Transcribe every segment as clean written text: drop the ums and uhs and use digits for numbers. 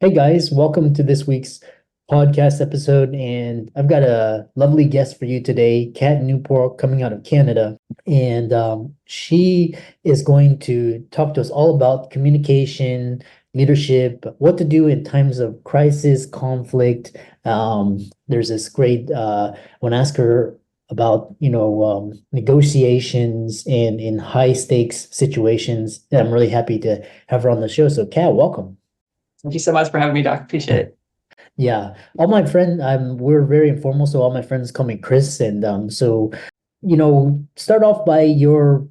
Hey guys, welcome to this week's podcast episode. And I've got a lovely guest for you today, Kat Newport, coming out of Canada. And she is going to talk to us all about communication, leadership, what to do in times of crisis, conflict. There's this great, I want to ask her about, negotiations and in high stakes situations. And I'm really happy to have her on the show. So, Kat, welcome. Thank you so much for having me, Doc. Appreciate it. Yeah, all my friends, we're very informal, so all my friends call me Chris, and start off by your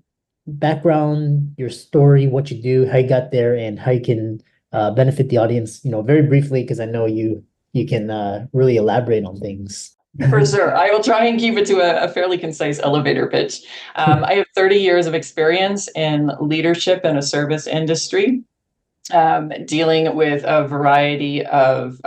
background, your story, what you do, how you got there, and how you can benefit the audience, very briefly, because I know you can really elaborate on things. For sure. I will try and keep it to a fairly concise elevator pitch. I have 30 years of experience in leadership in a service industry, dealing with a variety of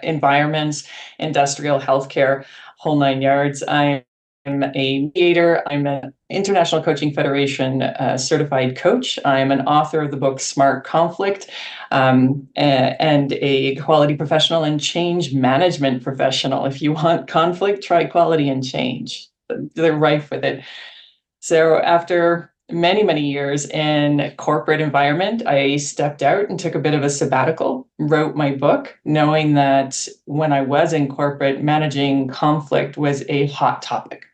environments, industrial, healthcare, whole nine yards. I'm a mediator. I'm an International Coaching Federation certified coach. I'm an author of the book Smart Conflict, and a quality professional and change management professional. If you want conflict, try quality and change. They're rife with it. So after many, many years in corporate environment, I stepped out and took a bit of a sabbatical, wrote my book, knowing that when I was in corporate, managing conflict was a hot topic.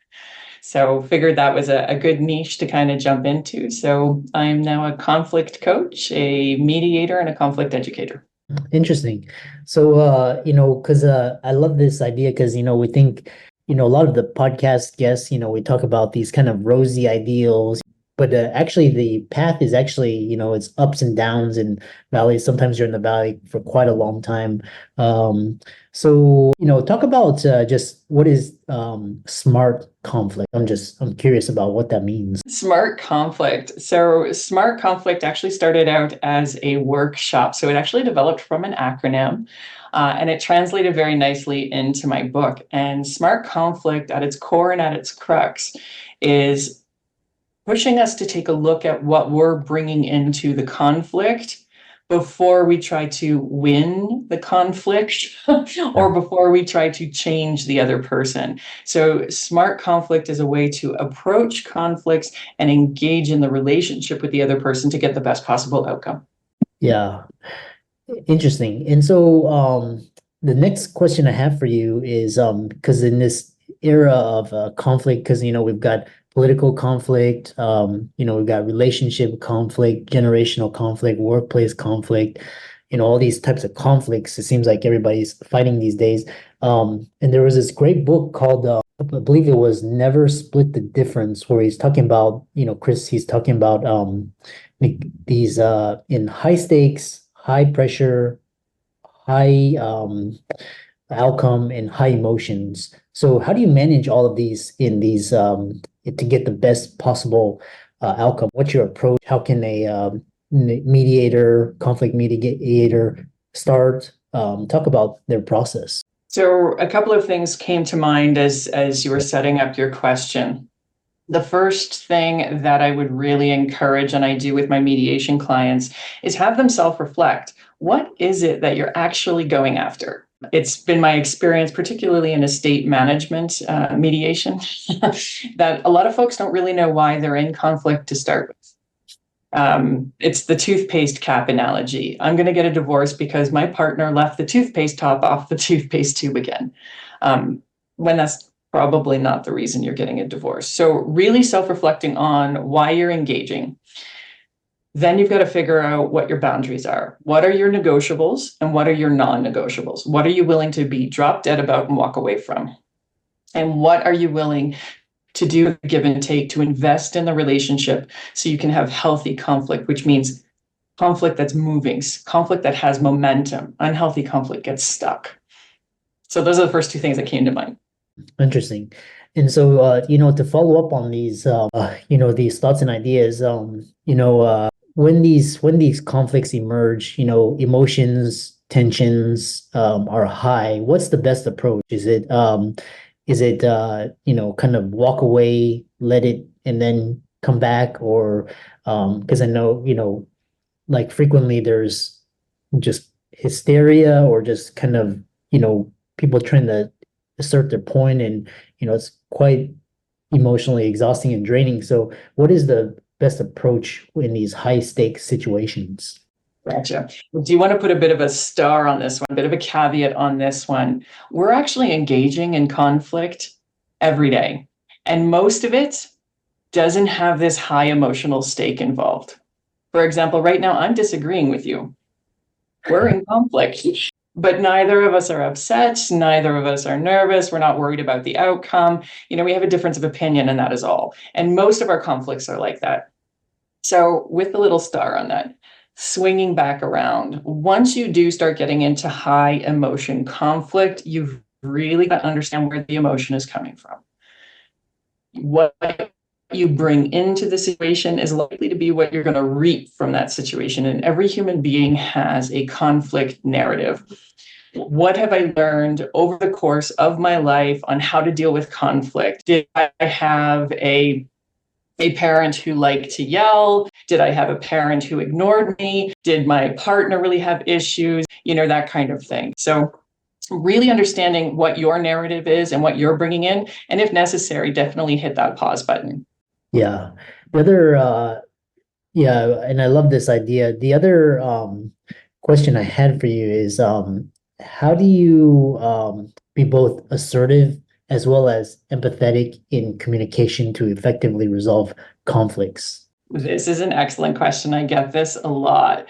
So figured that was a good niche to kind of jump into. So I'm now a conflict coach, a mediator, and a conflict educator. Interesting. So, because I love this idea because, we think, a lot of the podcast guests, we talk about these kind of rosy ideals, but actually the path is actually, it's ups and downs and valleys. Sometimes you're in the valley for quite a long time. So, talk about just what is smart conflict. I'm curious about what that means. Smart conflict. So, smart conflict actually started out as a workshop. So, it actually developed from an acronym, and it translated very nicely into my book. And smart conflict, at its core and at its crux, is pushing us to take a look at what we're bringing into the conflict before we try to win the conflict or before we try to change the other person. So, smart conflict is a way to approach conflicts and engage in the relationship with the other person to get the best possible outcome. Yeah. Interesting. And so the next question I have for you is because in this era of conflict, because we've got political conflict, we've got relationship conflict, generational conflict, workplace conflict, all these types of conflicts. It seems like everybody's fighting these days. And there was this great book called I believe it was Never Split the Difference, where he's talking about, Chris, he's talking about these in high stakes, high pressure, high outcome, and high emotions. So how do you manage all of these in these to get the best possible outcome? What's your approach? How can a mediator, conflict mediator start? Talk about their process. So, a couple of things came to mind as you were setting up your question. The first thing that I would really encourage, and I do with my mediation clients, is have them self reflect. What is it that you're actually going after? It's been my experience, particularly in estate management mediation, that a lot of folks don't really know why they're in conflict to start with. It's the toothpaste cap analogy. I'm going to get a divorce because my partner left the toothpaste top off the toothpaste tube again. When that's probably not the reason you're getting a divorce. So really self-reflecting on why you're engaging. Then you've got to figure out what your boundaries are. What are your negotiables and what are your non-negotiables? What are you willing to be drop dead about and walk away from? And what are you willing to do give and take to invest in the relationship so you can have healthy conflict, which means conflict that's moving, conflict that has momentum. Unhealthy conflict gets stuck. So those are the first two things that came to mind. Interesting. And so, to follow up on these, these thoughts and ideas, when these conflicts emerge, emotions, tensions, are high, what's the best approach? Is it kind of walk away, let it, and then come back, or because I know, like frequently there's just hysteria or just kind of, people trying to assert their point, and, it's quite emotionally exhausting and draining. So what is the best approach in these high stakes situations? Gotcha. Do you want to put a bit of a star on this one, a bit of a caveat on this one? We're actually engaging in conflict every day, and most of it doesn't have this high emotional stake involved. For example, right now I'm disagreeing with you. We're in conflict, but neither of us are upset. Neither of us are nervous. We're not worried about the outcome. We have a difference of opinion, and that is all. And most of our conflicts are like that. So with the little star on that, swinging back around, once you do start getting into high emotion conflict, you've really got to understand where the emotion is coming from. What you bring into the situation is likely to be what you're going to reap from that situation. And every human being has a conflict narrative. What have I learned over the course of my life on how to deal with conflict? Did I have a parent who liked to yell? Did I have a parent who ignored me? Did my partner really have issues? That kind of thing. So really understanding what your narrative is and what you're bringing in, and if necessary, definitely hit that pause button. Yeah. The other, yeah, and I love this idea. The other question I had for you is, how do you be both assertive as well as empathetic in communication to effectively resolve conflicts? This is an excellent question. I get this a lot.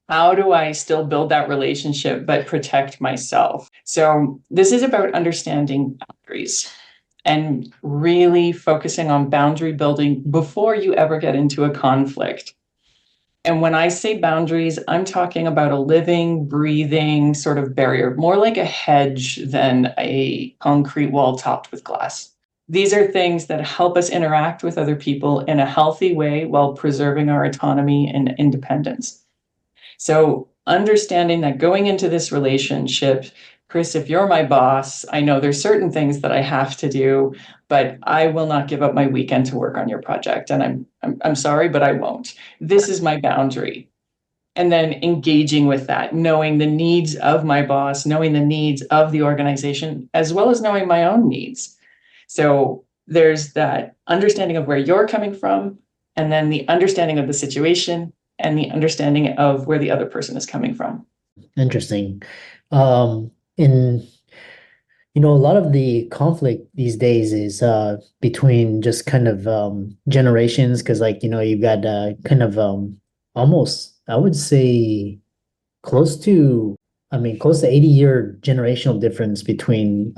How do I still build that relationship but protect myself? So this is about understanding boundaries and really focusing on boundary building before you ever get into a conflict. And when I say boundaries, I'm talking about a living, breathing sort of barrier, more like a hedge than a concrete wall topped with glass. These are things that help us interact with other people in a healthy way while preserving our autonomy and independence. So understanding that going into this relationship, Chris, if you're my boss, I know there's certain things that I have to do, but I will not give up my weekend to work on your project. And I'm sorry, but I won't. This is my boundary. And then engaging with that, knowing the needs of my boss, knowing the needs of the organization, as well as knowing my own needs. So there's that understanding of where you're coming from, and then the understanding of the situation and the understanding of where the other person is coming from. Interesting. In a lot of the conflict these days is between just kind of generations, because like, you've got kind of almost, I would say, close to, close to 80-year generational difference between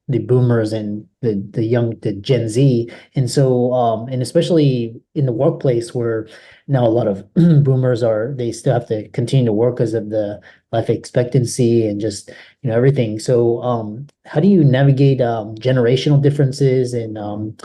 the boomers and the Gen Z. And so, and especially in the workplace where now a lot of boomers they still have to continue to work because of the life expectancy and just, everything. So, how do you navigate generational differences in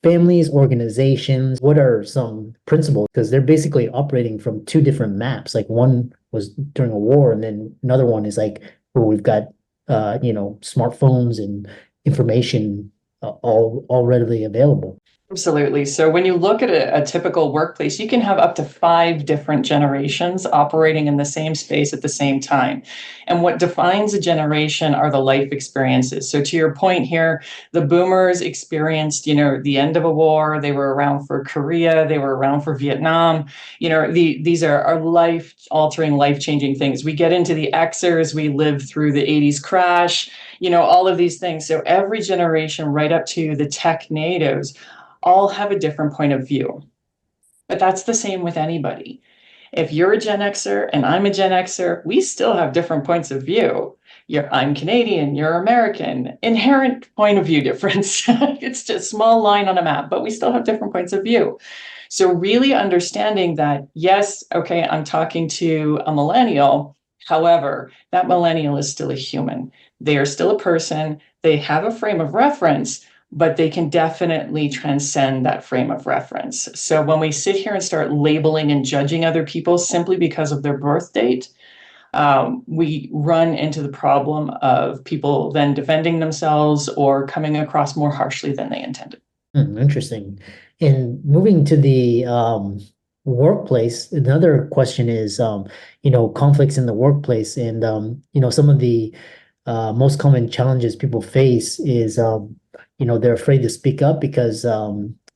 families, organizations? What are some principles? Because they're basically operating from two different maps. Like one was during a war, and then another one is like where we've got smartphones and information all readily available. Absolutely. So when you look at a typical workplace, you can have up to 5 different generations operating in the same space at the same time. And what defines a generation are the life experiences. So to your point here, the boomers experienced, the end of a war. They were around for Korea. They were around for Vietnam. These are life-altering, life-changing things. We get into the Xers. We lived through the 80s crash, all of these things. So every generation right up to the tech natives all have a different point of view. But that's the same with anybody. If you're a Gen Xer and I'm a Gen Xer, we still have different points of view. I'm Canadian, you're American. Inherent point of view difference. It's just a small line on a map, but we still have different points of view. So really understanding that, yes, okay, I'm talking to a millennial. However, that millennial is still a human. They are still a person. They have a frame of reference, but they can definitely transcend that frame of reference. So when we sit here and start labeling and judging other people simply because of their birth date, we run into the problem of people then defending themselves or coming across more harshly than they intended. Interesting. And moving to the workplace, another question is, conflicts in the workplace, and some of the most common challenges people face is, they're afraid to speak up because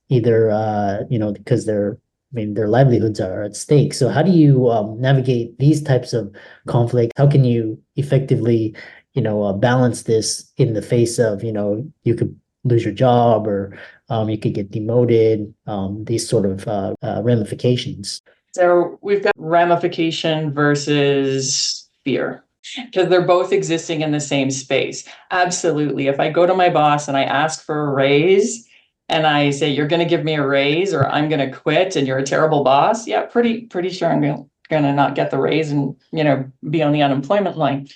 either because their livelihoods are at stake. So how do you navigate these types of conflicts? How can you effectively, balance this in the face of, you could lose your job, or you could get demoted, these sort of ramifications. So we've got ramification versus fear, because they're both existing in the same space. Absolutely. If I go to my boss and I ask for a raise and I say, you're going to give me a raise or I'm going to quit and you're a terrible boss, yeah, pretty sure I'm going to not get the raise and, be on the unemployment line.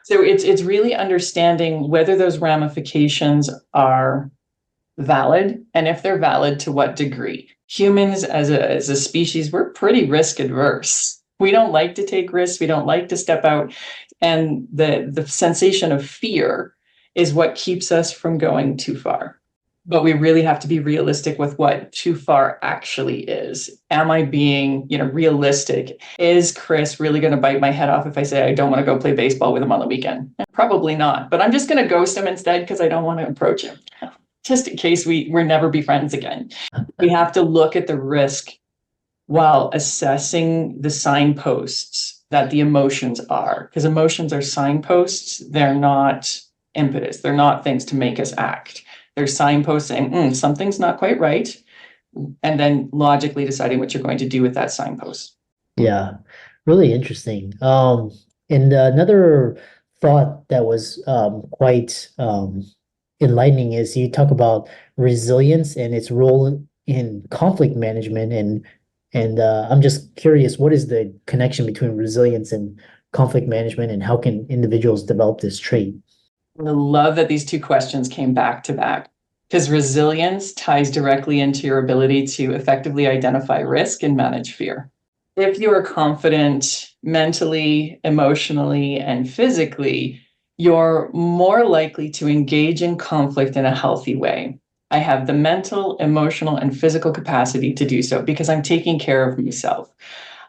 So it's really understanding whether those ramifications are valid, and if they're valid, to what degree. Humans as a species, we're pretty risk adverse. We don't like to take risks. We don't like to step out. And the sensation of fear is what keeps us from going too far. But we really have to be realistic with what too far actually is. Am I being, realistic? Is Chris really going to bite my head off if I say I don't want to go play baseball with him on the weekend? Probably not. But I'm just going to ghost him instead because I don't want to approach him, just in case we're never be friends again. We have to look at the risk while assessing the signposts that the emotions are, because emotions are signposts. They're not impetus. They're not things to make us act. They're signposts saying something's not quite right, and then logically deciding what you're going to do with that signpost. Yeah, really interesting. And another thought that was quite enlightening is you talk about resilience and its role in conflict management, and I'm just curious, what is the connection between resilience and conflict management, and how can individuals develop this trait? I love that these two questions came back to back, because resilience ties directly into your ability to effectively identify risk and manage fear. If you are confident mentally, emotionally, and physically, you're more likely to engage in conflict in a healthy way. I have the mental, emotional, and physical capacity to do so because I'm taking care of myself.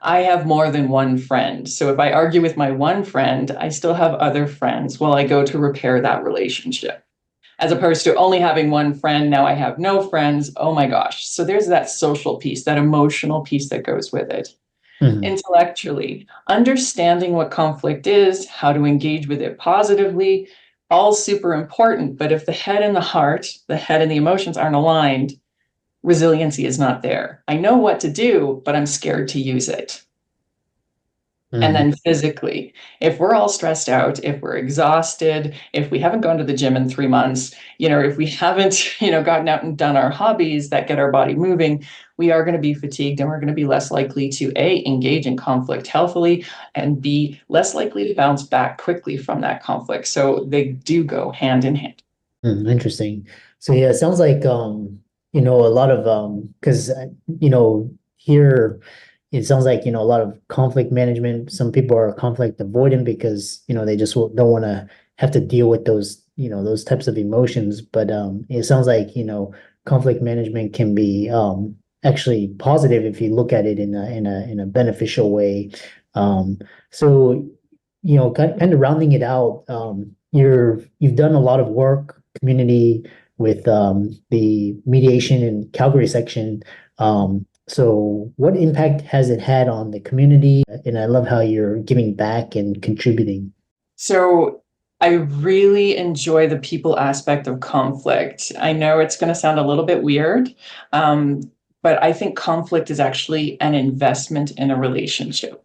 I have more than one friend. So if I argue with my one friend, I still have other friends while I go to repair that relationship. As opposed to only having one friend, now I have no friends. Oh my gosh. So there's that social piece, that emotional piece that goes with it. Intellectually, understanding what conflict is, how to engage with it positively, all super important. But if the head and the heart, the head and the emotions aren't aligned, resiliency is not there. I know what to do, but I'm scared to use it. And then physically, if we're all stressed out, if we're exhausted, if we haven't gone to the gym in 3 months, if we haven't, gotten out and done our hobbies that get our body moving, we are going to be fatigued, and we're going to be less likely to engage in conflict healthily, and be less likely to bounce back quickly from that conflict. So they do go hand in hand. Interesting. So yeah, it sounds like a lot of because here it sounds like, a lot of conflict management. Some people are conflict avoidant because, they just don't want to have to deal with those types of emotions. But it sounds like, conflict management can be actually positive if you look at it in a beneficial way. So, kind of rounding it out, you've done a lot of work community with the mediation in Calgary section. So what impact has it had on the community? And I love how you're giving back and contributing. So I really enjoy the people aspect of conflict. I know it's going to sound a little bit weird, but I think conflict is actually an investment in a relationship.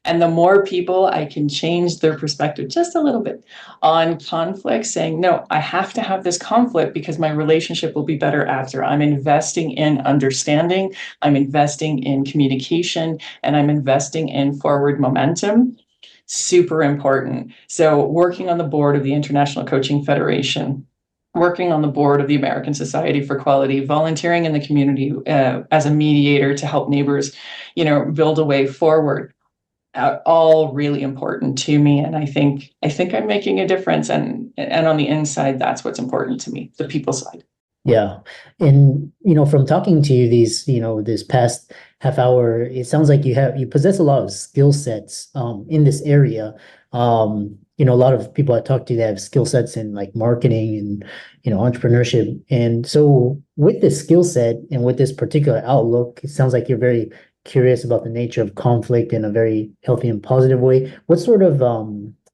And the more people I can change their perspective just a little bit on conflict, saying, no, I have to have this conflict because my relationship will be better after. I'm investing in understanding, I'm investing in communication, and I'm investing in forward momentum. Super important. So working on the board of the International Coaching Federation, working on the board of the American Society for Quality, volunteering in the community as a mediator to help neighbors, build a way forward. All really important to me, and I think I'm making a difference. And on the inside, that's what's important to me, the people side. Yeah. And, from talking to you this past half hour, it sounds like you possess a lot of skill sets in this area. A lot of people I talk to, they have skill sets in like marketing and, entrepreneurship. And so with this skill set and with this particular outlook, it sounds like you're very curious about the nature of conflict in a very healthy and positive way. What sort of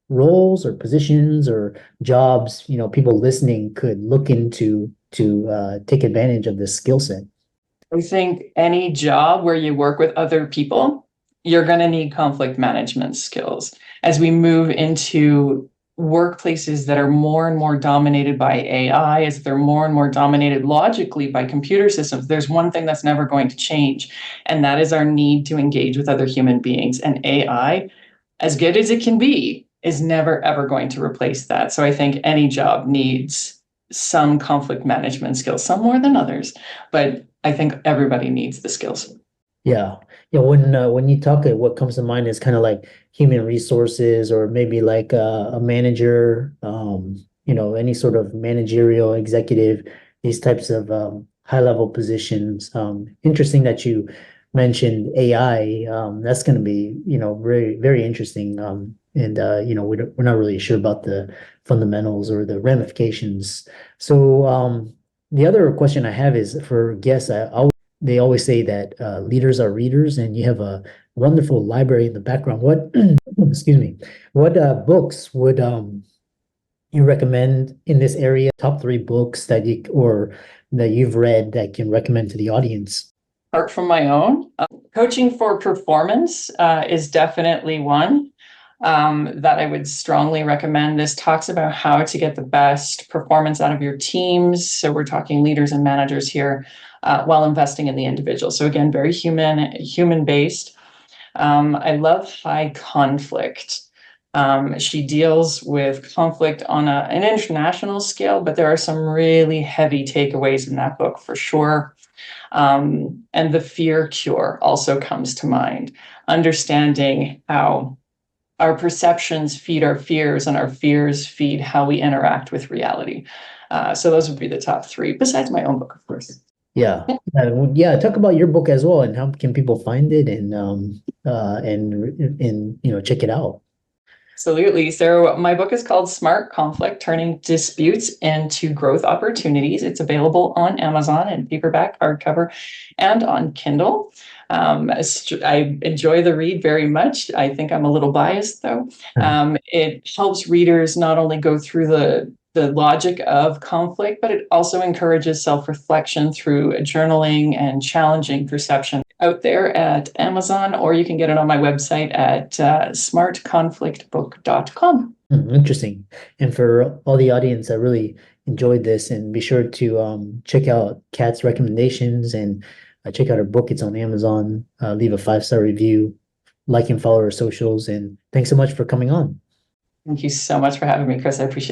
roles or positions or jobs, people listening could look into to take advantage of this skill set? I think any job where you work with other people, you're going to need conflict management skills. As we move into workplaces that are more and more dominated by AI, as they're more and more dominated logically by computer systems, there's one thing that's never going to change, and that is our need to engage with other human beings. And AI, as good as it can be, is never, ever going to replace that. So I think any job needs some conflict management skills, some more than others, but I think everybody needs the skills. Yeah. Yeah. When you talk, what comes to mind is kind of like human resources or maybe like a manager, any sort of managerial executive, these types of high level positions. Interesting that you mentioned AI. That's going to be, very, very interesting. And we're not really sure about the fundamentals or the ramifications. So the other question I have is for guests, they always say that leaders are readers, and you have a wonderful library in the background. What, excuse me, what books would you recommend in this area? Top three books that you've read that can recommend to the audience? Apart from my own, Coaching for Performance is definitely one that I would strongly recommend. This talks about how to get the best performance out of your teams. So we're talking leaders and managers here, while investing in the individual. So again, very human based. I love High Conflict. She deals with conflict on an international scale, but there are some really heavy takeaways in that book for sure. And The Fear Cure also comes to mind, understanding how our perceptions feed our fears and our fears feed how we interact with reality. So those would be the top three, besides my own book, of course. Yeah. Yeah. Talk about your book as well, and how can people find it and check it out. Absolutely. So my book is called Smart Conflict, Turning Disputes into Growth Opportunities. It's available on Amazon in paperback, hardcover, and on Kindle. I enjoy the read very much. I think I'm a little biased, though. It helps readers not only go through the logic of conflict, but it also encourages self-reflection through journaling and challenging perception out there at Amazon, or you can get it on my website at smartconflictbook.com. Interesting. And for all the audience, I really enjoyed this, and be sure to check out Kat's recommendations and check out her book. It's on Amazon. Leave a 5-star review, like and follow her socials, and thanks so much for coming on. Thank you so much for having me, Chris. I appreciate it.